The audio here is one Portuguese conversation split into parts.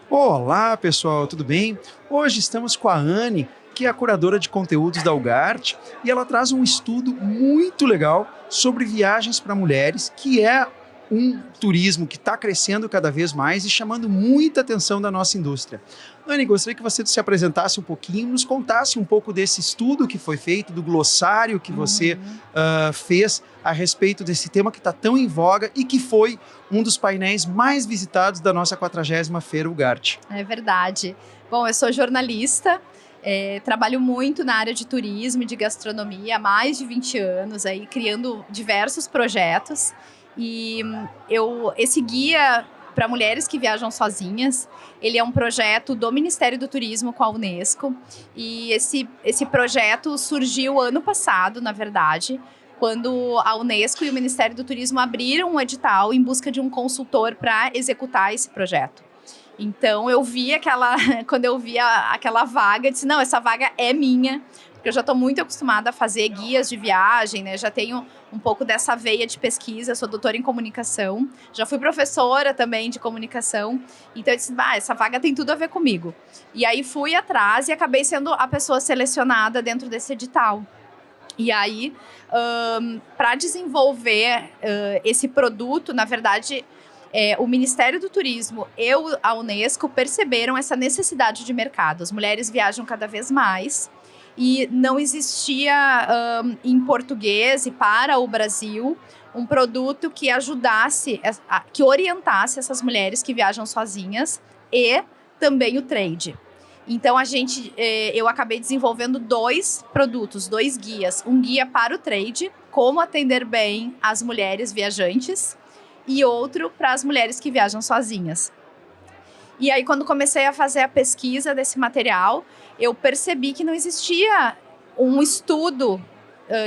Olá, pessoal, tudo bem? Hoje estamos com a Anne, que é a curadora de conteúdos da UGART, e ela traz um estudo muito legal sobre viagens para mulheres, que é um turismo que está crescendo cada vez mais e chamando muita atenção da nossa indústria. Anne, gostaria que você se apresentasse um pouquinho, nos contasse um pouco desse estudo que foi feito, do glossário que você fez a respeito desse tema que está tão em voga e que foi um dos painéis mais visitados da nossa 40ª Feira UGART. É verdade. Bom, eu sou jornalista, trabalho muito na área de turismo e de gastronomia há mais de 20 anos, aí, criando diversos projetos. E esse guia para mulheres que viajam sozinhas, ele é um projeto do Ministério do Turismo com a Unesco. E esse projeto surgiu ano passado, na verdade, quando a Unesco e o Ministério do Turismo abriram um edital em busca de um consultor para executar esse projeto. Então, quando eu vi aquela vaga, eu disse, não, essa vaga é minha, porque eu já estou muito acostumada a fazer guias de viagem, né? Já tenho um pouco dessa veia de pesquisa, sou doutora em comunicação, já fui professora também de comunicação, então eu disse, essa vaga tem tudo a ver comigo. E aí fui atrás e acabei sendo a pessoa selecionada dentro desse edital. E aí, para desenvolver esse produto, na verdade, o Ministério do Turismo e a Unesco perceberam essa necessidade de mercado. As mulheres viajam cada vez mais e não existia em português e para o Brasil um produto que ajudasse, que orientasse essas mulheres que viajam sozinhas e também o trade. Então, eu acabei desenvolvendo 2 produtos, 2 guias. Um guia para o trade, como atender bem as mulheres viajantes, e outro para as mulheres que viajam sozinhas. E aí, quando comecei a fazer a pesquisa desse material, eu percebi que não existia um estudo,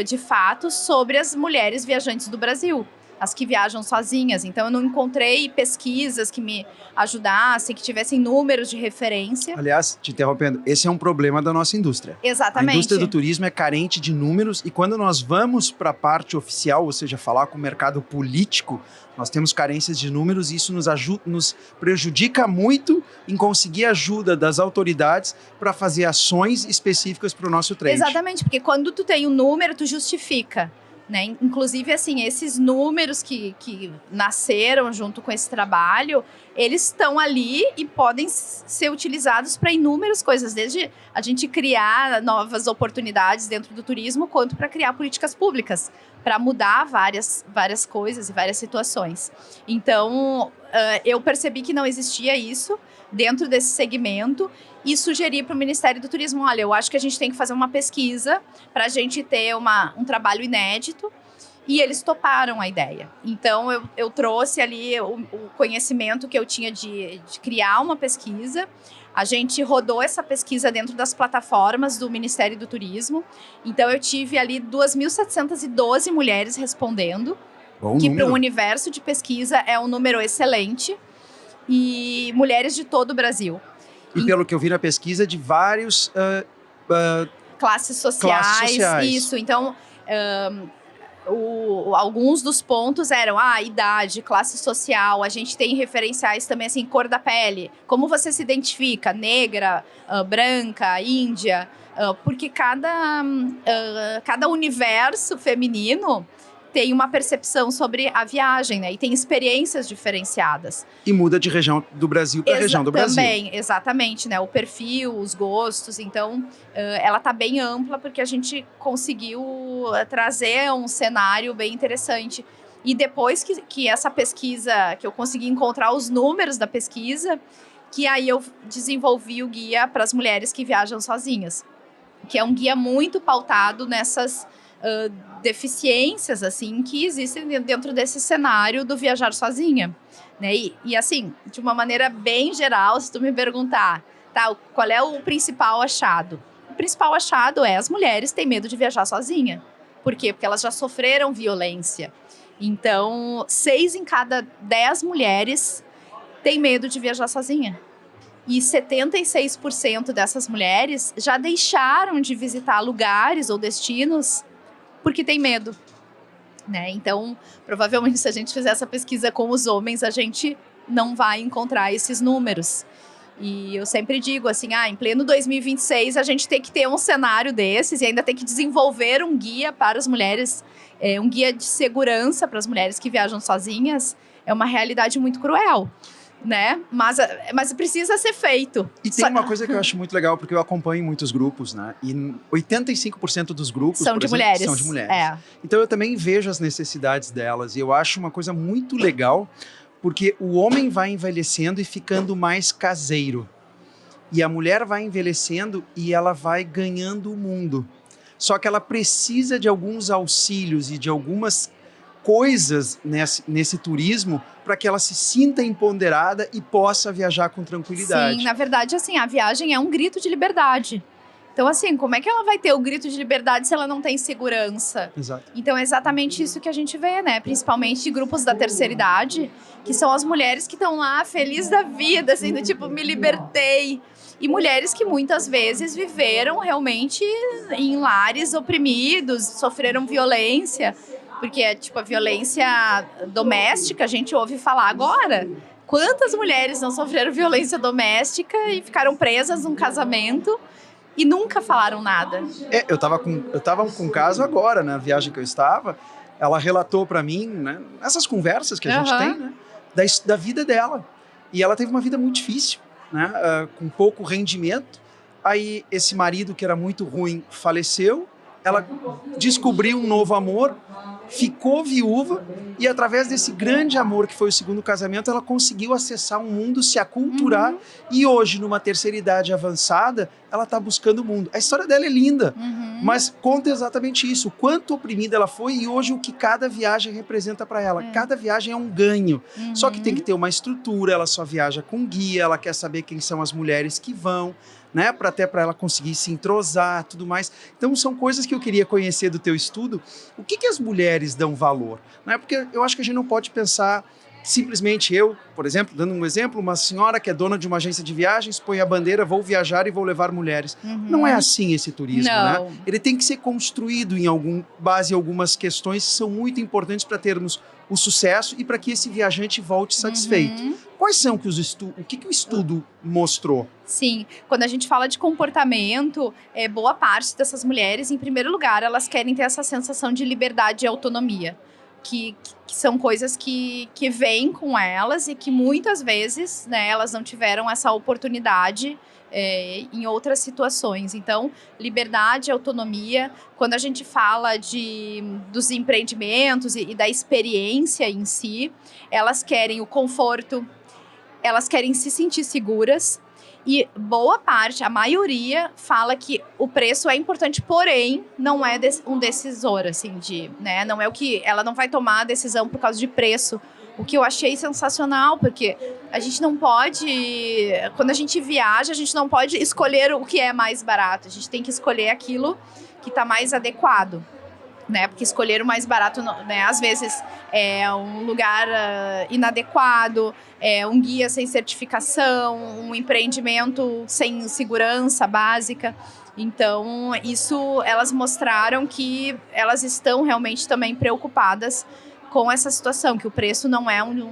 de fato, sobre as mulheres viajantes do Brasil, as que viajam sozinhas. Então, eu não encontrei pesquisas que me ajudassem, que tivessem números de referência. Aliás, te interrompendo, esse é um problema da nossa indústria. Exatamente. A indústria do turismo é carente de números e quando nós vamos para a parte oficial, ou seja, falar com o mercado político, nós temos carências de números e isso nos prejudica muito em conseguir ajuda das autoridades para fazer ações específicas para o nosso trade. Exatamente, porque quando tu tem um número, tu justifica. Né? Inclusive, assim, esses números que nasceram junto com esse trabalho, eles estão ali e podem ser utilizados para inúmeras coisas, desde a gente criar novas oportunidades dentro do turismo, quanto para criar políticas públicas, para mudar várias coisas e várias situações. Então, eu percebi que não existia isso dentro desse segmento e sugeri para o Ministério do Turismo, olha, eu acho que a gente tem que fazer uma pesquisa para a gente ter um trabalho inédito, e eles toparam a ideia. Então, eu trouxe ali o conhecimento que eu tinha de criar uma pesquisa. A gente rodou essa pesquisa dentro das plataformas do Ministério do Turismo. Então, eu tive ali 2.712 mulheres respondendo, que para um universo de pesquisa é um número excelente, e mulheres de todo o Brasil. E pelo que eu vi na pesquisa, de vários classes sociais. Isso, então, alguns dos pontos eram idade, classe social. A gente tem referenciais também, assim, cor da pele. Como você se identifica? Negra, branca, índia. Porque cada universo feminino tem uma percepção sobre a viagem, né? E tem experiências diferenciadas. E muda de região do Brasil para região do Brasil. Também, exatamente, né? O perfil, os gostos. Então, ela está bem ampla porque a gente conseguiu trazer um cenário bem interessante. E depois que essa pesquisa, que eu consegui encontrar os números da pesquisa, que aí eu desenvolvi o guia para as mulheres que viajam sozinhas. Que é um guia muito pautado nessas deficiências, assim, que existem dentro desse cenário do viajar sozinha, né? E assim, de uma maneira bem geral, se tu me perguntar, tá, qual é o principal achado? O principal achado é as mulheres têm medo de viajar sozinha. Por quê? Porque elas já sofreram violência. Então, 6 em cada 10 mulheres têm medo de viajar sozinha. E 76% dessas mulheres já deixaram de visitar lugares ou destinos porque tem medo, né? Então, provavelmente, se a gente fizer essa pesquisa com os homens, a gente não vai encontrar esses números. E eu sempre digo assim, em pleno 2026 a gente tem que ter um cenário desses e ainda tem que desenvolver um guia para as mulheres, um guia de segurança para as mulheres que viajam sozinhas. É uma realidade muito cruel, né? Mas precisa ser feito. E tem uma coisa que eu acho muito legal, porque eu acompanho muitos grupos, né? E 85% dos grupos, são por de exemplo, mulheres. são de mulheres. Então eu também vejo as necessidades delas. E eu acho uma coisa muito legal, porque o homem vai envelhecendo e ficando mais caseiro. E a mulher vai envelhecendo e ela vai ganhando o mundo. Só que ela precisa de alguns auxílios e de algumas coisas nesse turismo para que ela se sinta empoderada e possa viajar com tranquilidade. Sim, na verdade, assim, a viagem é um grito de liberdade. Então, assim, como é que ela vai ter o grito de liberdade se ela não tem segurança? Exato. Então, é exatamente isso que a gente vê, né? Principalmente de grupos da terceira idade, que são as mulheres que estão lá felizes da vida, assim, do tipo, me libertei. E mulheres que muitas vezes viveram realmente em lares oprimidos, sofreram violência. Porque, tipo, a violência doméstica a gente ouve falar agora. Quantas mulheres não sofreram violência doméstica e ficaram presas num casamento e nunca falaram nada? Eu tava com um caso agora, na viagem que eu estava, ela relatou para mim, né, essas conversas que a gente tem, né, da vida dela. E ela teve uma vida muito difícil, né, com pouco rendimento. Aí esse marido, que era muito ruim, faleceu. Ela descobriu um novo amor, ficou viúva e através desse grande amor que foi o segundo casamento, ela conseguiu acessar um mundo, se aculturar e hoje, numa terceira idade avançada, ela está buscando o mundo. A história dela é linda, mas conta exatamente isso, o quanto oprimida ela foi e hoje o que cada viagem representa para ela. Cada viagem é um ganho, só que tem que ter uma estrutura, ela só viaja com guia, ela quer saber quem são as mulheres que vão, né, até para ela conseguir se entrosar, tudo mais. Então são coisas que eu queria conhecer do teu estudo. O que as mulheres dão valor? Né? Porque eu acho que a gente não pode pensar simplesmente eu, por exemplo, dando um exemplo, uma senhora que é dona de uma agência de viagens, põe a bandeira, vou viajar e vou levar mulheres. Não é assim esse turismo, não, né? Ele tem que ser construído em base em algumas questões que são muito importantes para termos o sucesso e para que esse viajante volte satisfeito. Quais são o que o estudo mostrou? Sim, quando a gente fala de comportamento, boa parte dessas mulheres, em primeiro lugar, elas querem ter essa sensação de liberdade e autonomia. Que são coisas que vêm com elas e que muitas vezes, né, elas não tiveram essa oportunidade em outras situações. Então, liberdade, autonomia. Quando a gente fala dos empreendimentos e da experiência em si, elas querem o conforto, elas querem se sentir seguras. E boa parte, a maioria, fala que o preço é importante, porém, não é um decisor, assim, né? Não é o que... Ela não vai tomar a decisão por causa de preço. O que eu achei sensacional, porque a gente não pode... Quando a gente viaja, a gente não pode escolher o que é mais barato. A gente tem que escolher aquilo que está mais adequado, né? Porque escolher o mais barato, né, às vezes é um lugar inadequado, um guia sem certificação, um empreendimento sem segurança básica. Então, isso, elas mostraram que elas estão realmente também preocupadas com essa situação, que o preço não é um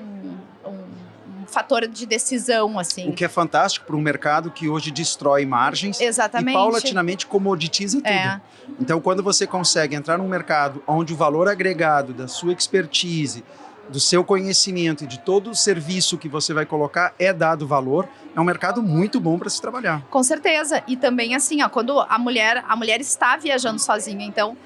fator de decisão, assim. O que é fantástico para um mercado que hoje destrói margens. Exatamente. E paulatinamente comoditiza tudo. Então, quando você consegue entrar num mercado onde o valor agregado da sua expertise, do seu conhecimento e de todo o serviço que você vai colocar é dado valor, é um mercado muito bom para se trabalhar. Com certeza. E também, assim, quando a mulher está viajando sozinha, então,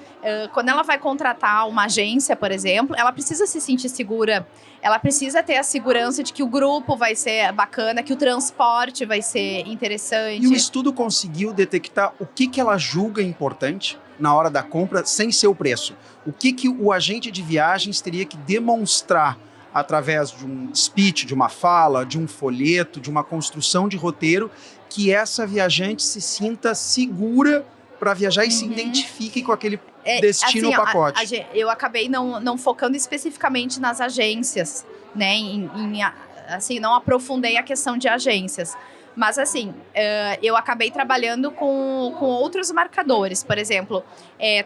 quando ela vai contratar uma agência, por exemplo, ela precisa se sentir segura, ela precisa ter a segurança de que o grupo vai ser bacana, que o transporte vai ser interessante. E o estudo conseguiu detectar o que ela julga importante na hora da compra sem ser o preço. O que o agente de viagens teria que demonstrar através de um speech, de uma fala, de um folheto, de uma construção de roteiro, que essa viajante se sinta segura para viajar e se identifique com aquele destino assim, ou pacote. Eu acabei não focando especificamente nas agências, né? Assim, não aprofundei a questão de agências. Mas, assim, eu acabei trabalhando com outros marcadores. Por exemplo,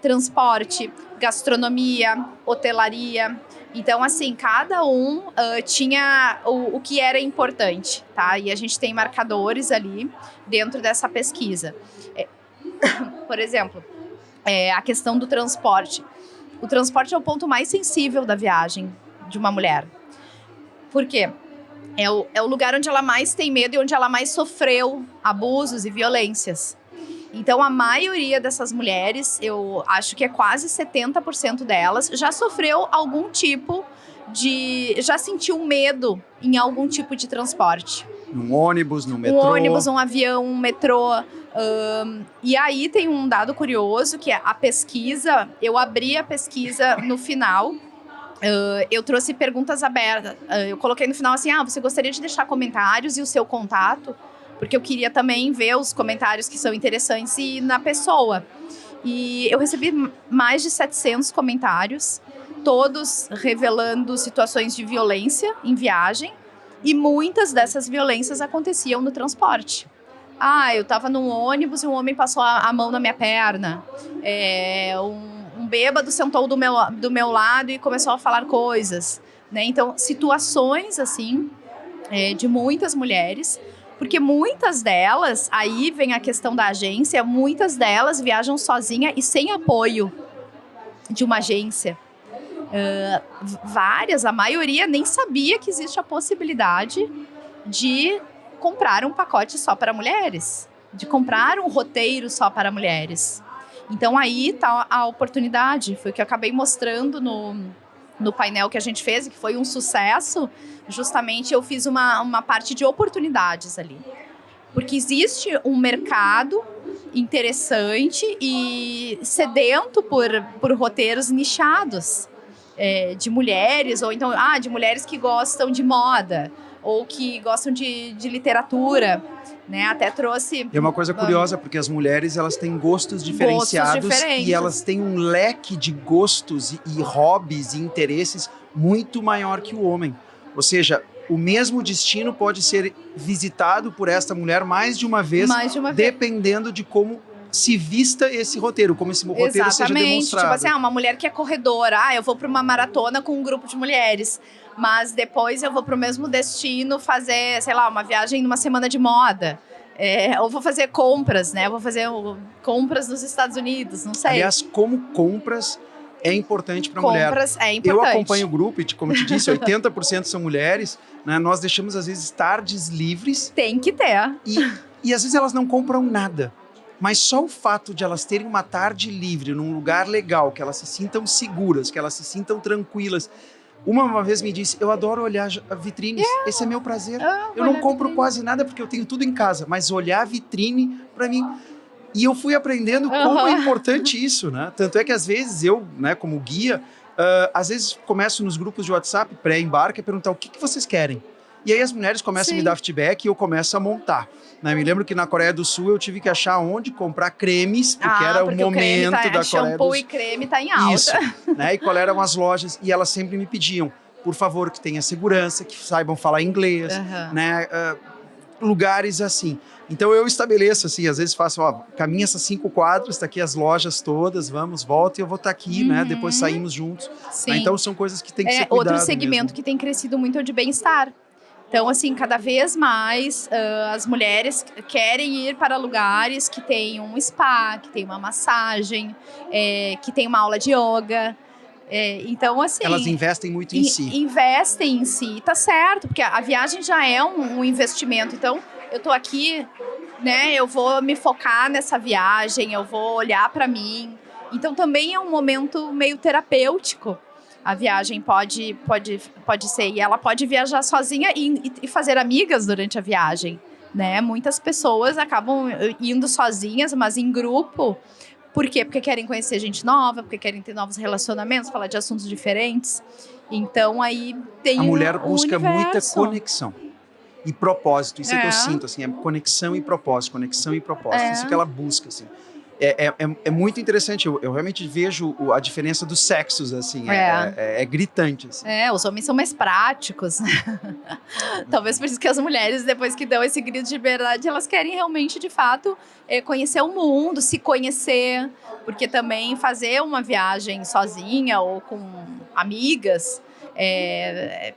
transporte, gastronomia, hotelaria, Então, assim, cada um tinha o que era importante, tá? E a gente tem marcadores ali dentro dessa pesquisa. Por exemplo, a questão do transporte. O transporte é o ponto mais sensível da viagem de uma mulher. Por quê? É o lugar onde ela mais tem medo e onde ela mais sofreu abusos e violências. Então, a maioria dessas mulheres, eu acho que é quase 70% delas, já sofreu algum tipo já sentiu medo em algum tipo de transporte. Um ônibus, no metrô. Um ônibus, um avião, um metrô. E aí tem um dado curioso, que é a pesquisa. Eu abri a pesquisa no final. Eu trouxe perguntas abertas. Eu coloquei no final assim, você gostaria de deixar comentários e o seu contato? Porque eu queria também ver os comentários que são interessantes e na pessoa. E eu recebi mais de 700 comentários, todos revelando situações de violência em viagem. E muitas dessas violências aconteciam no transporte. Eu estava num ônibus e um homem passou a mão na minha perna. Um bêbado sentou do meu lado e começou a falar coisas, né? Então, situações assim, de muitas mulheres, porque muitas delas, aí vem a questão da agência, muitas delas viajam sozinha e sem apoio de uma agência. A maioria nem sabia que existe a possibilidade de comprar um pacote só para mulheres, de comprar um roteiro só para mulheres. Então, aí está a oportunidade. Foi o que eu acabei mostrando no painel que a gente fez, que foi um sucesso. Justamente, eu fiz uma parte de oportunidades ali. Porque existe um mercado interessante e sedento por roteiros nichados de mulheres, ou então de mulheres que gostam de moda, ou que gostam de literatura, né? Até trouxe... É uma coisa curiosa, porque as mulheres, elas têm gostos diferenciados e elas têm um leque de gostos e hobbies e interesses muito maior que o homem. Ou seja, o mesmo destino pode ser visitado por esta mulher mais de uma vez, dependendo de como se vista esse roteiro, como esse roteiro seja demonstrado. Tipo assim, uma mulher que é corredora, eu vou para uma maratona com um grupo de mulheres, mas depois eu vou para o mesmo destino fazer, sei lá, uma viagem numa semana de moda. Ou vou fazer compras, né? Vou fazer compras nos Estados Unidos, não sei. Aliás, como compras é importante para a mulher. Compras é importante. Eu acompanho o grupo e, como eu te disse, 80% são mulheres, né? Nós deixamos, às vezes, tardes livres. Tem que ter. E às vezes elas não compram nada. Mas só o fato de elas terem uma tarde livre, num lugar legal, que elas se sintam seguras, que elas se sintam tranquilas. Uma vez me disse, eu adoro olhar vitrines, esse é meu prazer. Eu não compro quase nada porque eu tenho tudo em casa, mas olhar a vitrine, para mim... E eu fui aprendendo como é importante isso, né? Tanto é que às vezes eu, né, como guia, às vezes começo nos grupos de WhatsApp, pré-embarque, a perguntar o que vocês querem. E aí as mulheres começam a me dar feedback e eu começo a montar. Né? Me lembro que na Coreia do Sul eu tive que achar onde comprar cremes, porque era o momento da Coreia do Sul. Shampoo e creme tá em alta. Isso, né? E qual eram as lojas, e elas sempre me pediam, por favor, que tenha segurança, que saibam falar inglês, né? Lugares assim. Então eu estabeleço assim, às vezes faço, caminha essas 5 quadras, tá aqui as lojas todas, vamos, volta e eu vou estar aqui, né? Depois saímos juntos. Né? Então são coisas que tem que ser cuidado. Outro segmento que tem crescido muito é o de bem-estar. Então, assim, cada vez mais as mulheres querem ir para lugares que tem um spa, que tem uma massagem, que tem uma aula de yoga. Então, assim... Elas investem muito em si. Investem em si, tá certo, porque a viagem já é um investimento. Então, eu tô aqui, né, eu vou me focar nessa viagem, eu vou olhar para mim. Então, também é um momento meio terapêutico. A viagem pode ser, e ela pode viajar sozinha e fazer amigas durante a viagem, né? Muitas pessoas acabam indo sozinhas, mas em grupo. Por quê? Porque querem conhecer gente nova, porque querem ter novos relacionamentos, falar de assuntos diferentes. Então, aí tem a mulher busca muita universo. conexão e propósito. Isso é que eu sinto, assim, é conexão e propósito, conexão e propósito. Isso que ela busca, assim. É muito interessante, eu realmente vejo a diferença dos sexos, assim, é gritante. Assim. Os homens são mais práticos. Talvez por isso que as mulheres, depois que dão esse grito de liberdade, elas querem realmente, de fato, conhecer o mundo, se conhecer, porque também fazer uma viagem sozinha ou com amigas É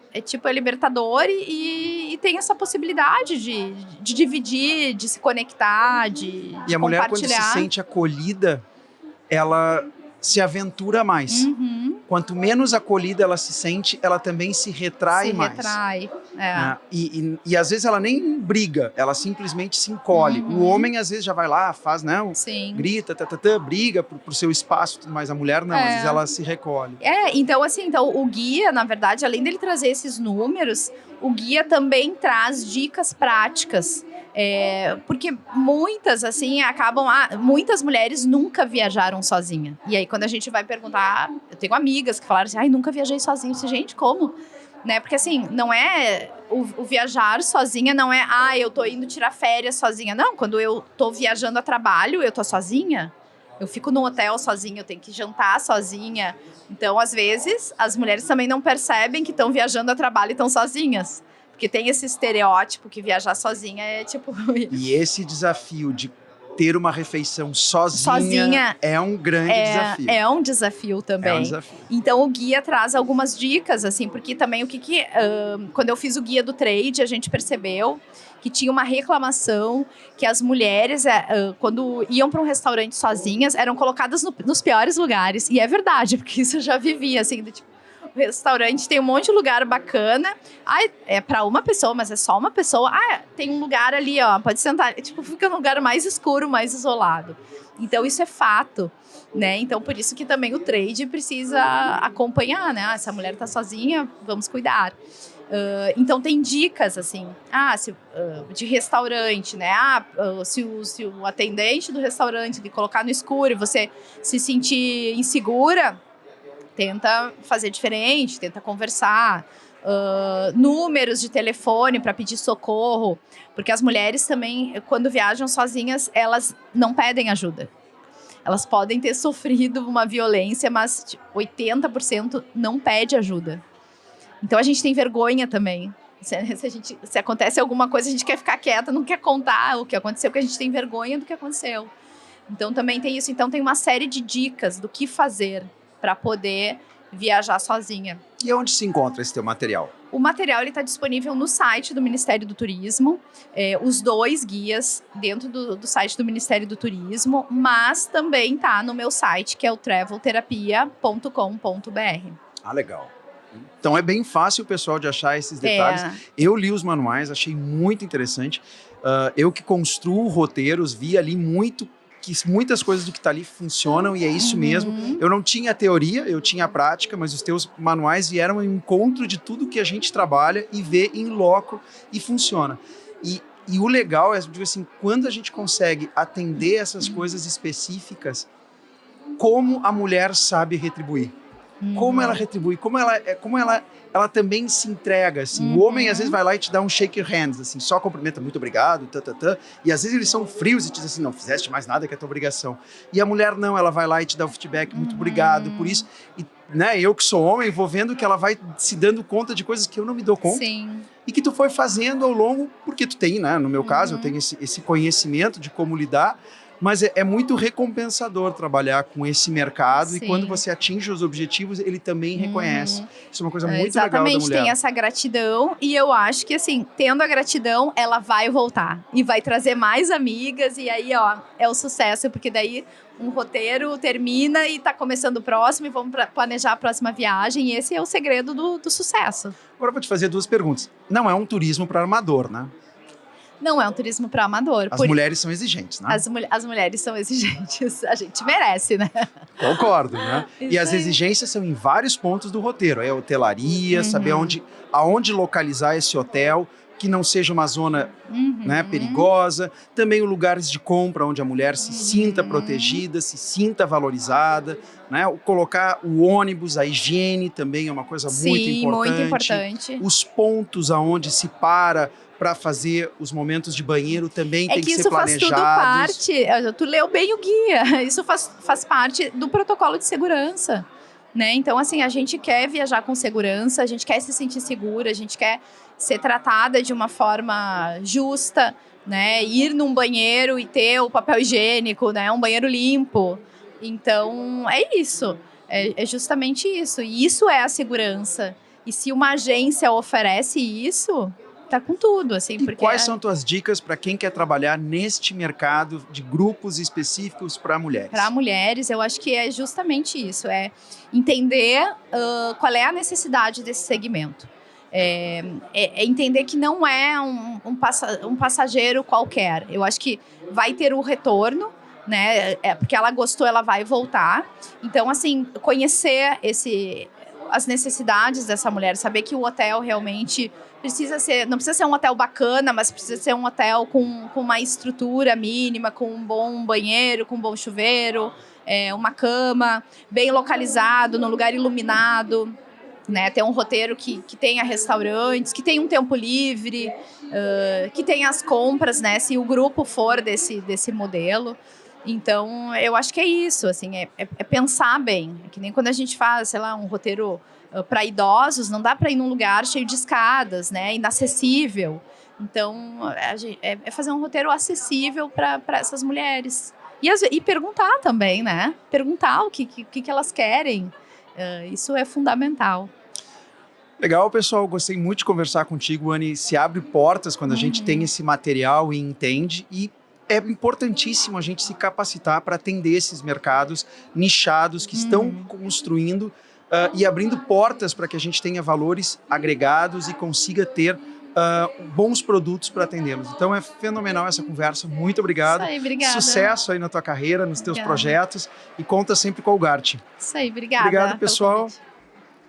libertador e tem essa possibilidade de dividir, de se conectar, de E a mulher, quando se compartilhar. sente acolhida, ela se aventura mais. Uhum, Quanto menos acolhida ela se sente, ela também se retrai se mais. retrai. Né? E às vezes ela nem briga, ela simplesmente se encolhe. O homem às vezes já vai lá, faz, né? Sim. Grita, briga pro seu espaço, mas a mulher não, às vezes ela se recolhe. Então o guia, na verdade, além dele trazer esses números, o guia também traz dicas práticas. Porque muitas, assim, muitas mulheres nunca viajaram sozinha. E aí, quando a gente vai perguntar, eu tenho amigas que falaram assim, ai, nunca viajei sozinha. Eu disse, gente, como? Né? Porque assim, não é o viajar sozinha, não é eu tô indo tirar férias sozinha. Não, quando eu tô viajando a trabalho, eu tô sozinha. Eu fico no hotel sozinha, eu tenho que jantar sozinha. Então, às vezes, as mulheres também não percebem que estão viajando a trabalho e estão sozinhas. Porque tem esse estereótipo que viajar sozinha é tipo... E esse desafio de ter uma refeição sozinha é um grande desafio. É um desafio também. É um desafio. Então, o guia traz algumas dicas, assim, porque também quando eu fiz o guia do trade, a gente percebeu que tinha uma reclamação que as mulheres, quando iam para um restaurante sozinhas, eram colocadas nos piores lugares. E é verdade, porque isso eu já vivi, assim, o restaurante tem um monte de lugar bacana. É para uma pessoa, mas é só uma pessoa. Tem um lugar ali, ó, pode sentar. Fica num lugar mais escuro, mais isolado. Então, isso é fato, né? Então, por isso que também o trade precisa acompanhar, né? Essa mulher tá sozinha, vamos cuidar. Então, tem dicas, assim, de restaurante, né? Se o atendente do restaurante lhe colocar no escuro e você se sentir insegura, tenta fazer diferente, tenta conversar. Números de telefone para pedir socorro, porque as mulheres também, quando viajam sozinhas, elas não pedem ajuda. Elas podem ter sofrido uma violência, mas 80% não pede ajuda. Então a gente tem vergonha também. Se acontece alguma coisa, a gente quer ficar quieta, não quer contar o que aconteceu, porque a gente tem vergonha do que aconteceu. Então também tem isso. Então tem uma série de dicas do que fazer para poder viajar sozinha. E onde se encontra esse teu material? O material está disponível no site do Ministério do Turismo, os 2 guias dentro do site do Ministério do Turismo, mas também está no meu site, que é o travelterapia.com.br. Legal. Então é bem fácil, pessoal, de achar esses detalhes. Eu li os manuais, achei muito interessante. Eu que construo roteiros, vi ali que muitas coisas do que está ali funcionam e é isso mesmo. Eu não tinha a teoria, eu tinha a prática, mas os teus manuais vieram ao encontro de tudo que a gente trabalha e vê em loco e funciona. E o legal é, digo assim, quando a gente consegue atender essas coisas específicas, como a mulher sabe retribuir. Como ela retribui, como ela também se entrega, assim. O homem, às vezes, vai lá e te dá um shake hands, assim, só cumprimenta, muito obrigado, e às vezes eles são frios e te dizem assim, não fizeste mais nada que é tua obrigação. E a mulher não, ela vai lá e te dá o feedback, muito obrigado por isso. E, né, eu que sou homem, vou vendo que ela vai se dando conta de coisas que eu não me dou conta. Sim. E que tu foi fazendo ao longo, porque tu tem, né, no meu caso, eu tenho esse conhecimento de como lidar. Mas é muito recompensador trabalhar com esse mercado. Sim. E quando você atinge os objetivos, ele também reconhece. Isso é uma coisa muito legal da mulher. Exatamente, tem essa gratidão e eu acho que, assim, tendo a gratidão, ela vai voltar e vai trazer mais amigas e aí, ó, é o sucesso, porque daí um roteiro termina e tá começando o próximo e vamos planejar a próxima viagem e esse é o segredo do sucesso. Agora eu vou te fazer 2 perguntas. Não é um turismo para amador, né? Não é um turismo para amador. As mulheres são exigentes, né? As mulheres são exigentes. A gente merece, né? Concordo, né? E as exigências são em vários pontos do roteiro. É hotelaria, saber aonde localizar esse hotel, que não seja uma zona né, perigosa. Também os lugares de compra, onde a mulher se sinta protegida, se sinta valorizada. Né? Colocar o ônibus, a higiene também é uma coisa muito importante. Os pontos aonde se para fazer os momentos de banheiro também tem que ser planejados. Isso faz tudo parte, tu leu bem o guia, isso faz parte do protocolo de segurança, né? Então, assim, a gente quer viajar com segurança, a gente quer se sentir segura, a gente quer ser tratada de uma forma justa, né? Ir num banheiro e ter o papel higiênico, né? Um banheiro limpo. Então, é isso, é justamente isso, e isso é a segurança. E se uma agência oferece isso, tá com tudo, assim. E quais são tuas dicas para quem quer trabalhar neste mercado de grupos específicos para mulheres? Para mulheres, eu acho que é justamente isso, é entender qual é a necessidade desse segmento. É entender que não é um passageiro qualquer. Eu acho que vai ter o retorno, né? Porque ela gostou, ela vai voltar. Então, assim, conhecer as necessidades dessa mulher, saber que o hotel realmente não precisa ser um hotel bacana, mas precisa ser um hotel com uma estrutura mínima, com um bom banheiro, com um bom chuveiro, uma cama, bem localizado, num lugar iluminado, né? Ter um roteiro que tenha restaurantes, que tenha um tempo livre, que tenha as compras, né? Se o grupo for desse modelo. Então, eu acho que é isso, assim, é pensar bem. É que nem quando a gente faz, sei lá, um roteiro para idosos, não dá para ir num lugar cheio de escadas, né? Inacessível. Então, é fazer um roteiro acessível para essas mulheres. E perguntar também, né? Perguntar o que elas querem. Isso é fundamental. Legal, pessoal. Gostei muito de conversar contigo, Anne. Se abre portas quando a gente tem esse material e entende. E é importantíssimo a gente se capacitar para atender esses mercados nichados que estão construindo e abrindo portas para que a gente tenha valores agregados e consiga ter bons produtos para atendê-los. Então é fenomenal essa conversa. Muito obrigado. Isso aí, obrigada. Sucesso aí na tua carreira, nos teus projetos e conta sempre com o Algart. Isso aí, obrigada. Obrigado, pessoal.